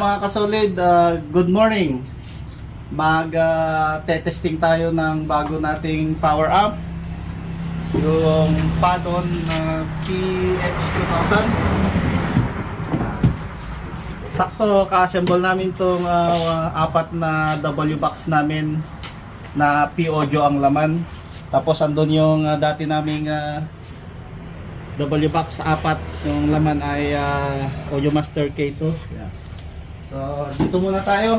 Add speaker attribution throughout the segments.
Speaker 1: mga kasolid, good morning. Mag-testing tayo ng bago nating power amp, yung Padon na PX2000. Sakto, ka-assemble namin tong apat na W box namin na P-Audio ang laman. Tapos andun yung dati naming W box apat, yung laman ay Audio Master K2. Yeah. So dito muna tayo.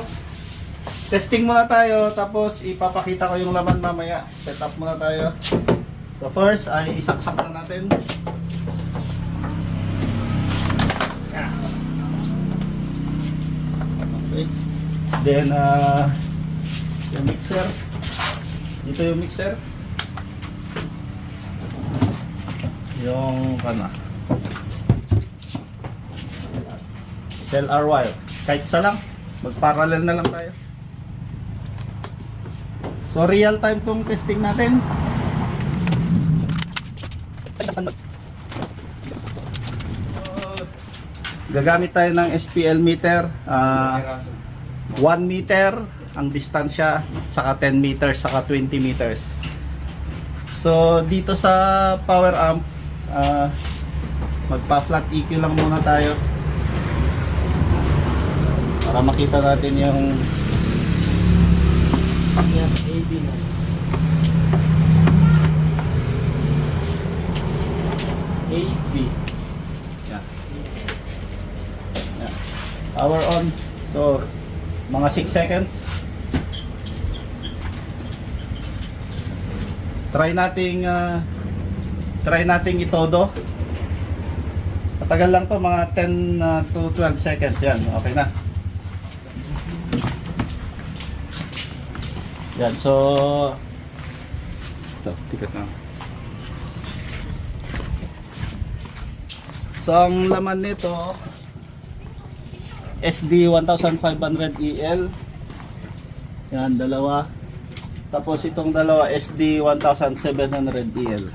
Speaker 1: Testing muna tayo, tapos ipapakita ko yung laman mamaya. Set up muna tayo. So first ay isaksak na natin. Yeah. Okay. Then yung mixer. Dito yung mixer. Yung XLR wire. Kahit isa lang, mag-parallel na lang tayo. So real time tong testing natin. Gagamit tayo ng SPL meter, 1 meter ang distansya, saka 10 meters, saka 20 meters. So dito sa power amp, magpa-flat EQ lang muna tayo para makita natin yung AB na. AB. Yeah. Yeah. Power on. So mga 6 seconds. Try nating itodo. Matagal lang to, mga 10 to 12 seconds. Yan, okay na. Yan, so ito, tikat na. So ang laman nito SD 1500EL. Yan, dalawa. Tapos itong dalawa SD 1700EL.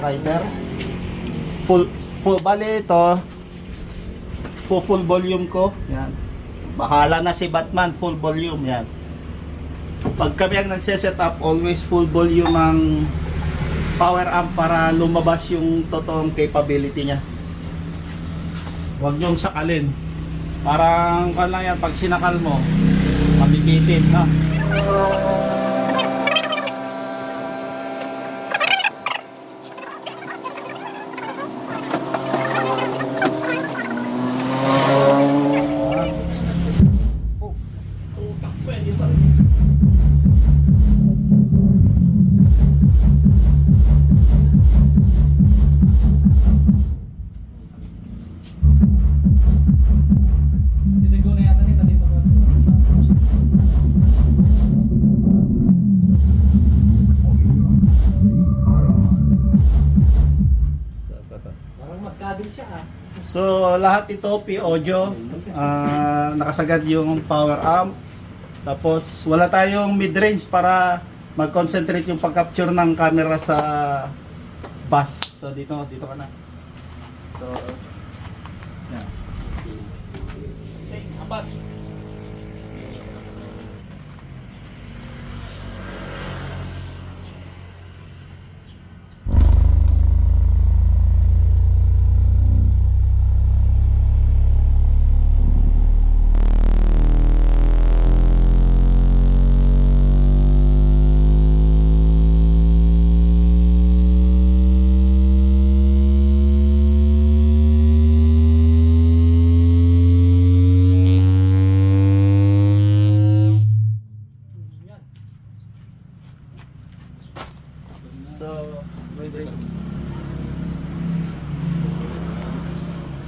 Speaker 1: Rider. Full bali ito. Full volume ko. Yan. Bahala na si Batman, full volume yan. Pag kami ang nagse-set up, always full volume ang power amp para lumabas yung totoong capability niya. Huwag niyong sakalin. Parang lang yan, pag sinakal mo, mabibitin, ha? So lahat ito P-Audio, nakasagad yung power amp. Tapos wala tayong mid-range para mag-concentrate yung pag-capture ng camera sa bus. So dito ka na. So yan. Okay, apat.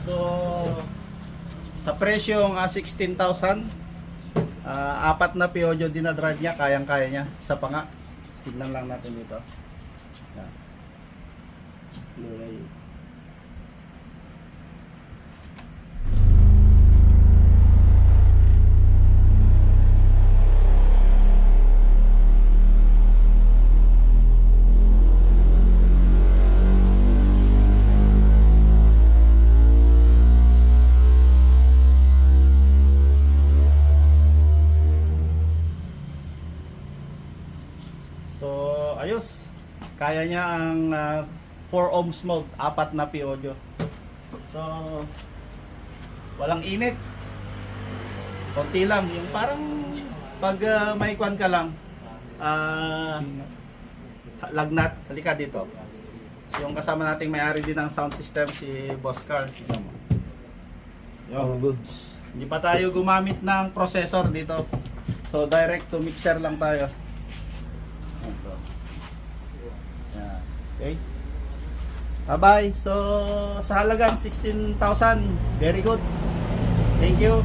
Speaker 1: So sa presyong 16,000, apat na P-Audio din na drive niya, kayang-kaya niya. Isa pa nga, tignan lang natin dito. Yan. Blu-ray. Kaya niya ang 4 ohms mode, 4 na P-Audio. So, walang init. Konti lang, yung parang pag may kwan ka lang, lagnat, halika dito. Yung kasama nating may-ari din ng sound system, si Boss Carl.
Speaker 2: All goods.
Speaker 1: Hindi pa tayo gumamit ng processor dito. So direct to mixer lang tayo. Ito. Yan. Okay. Bye-bye. So sa halagang 16,000, very good. Thank you.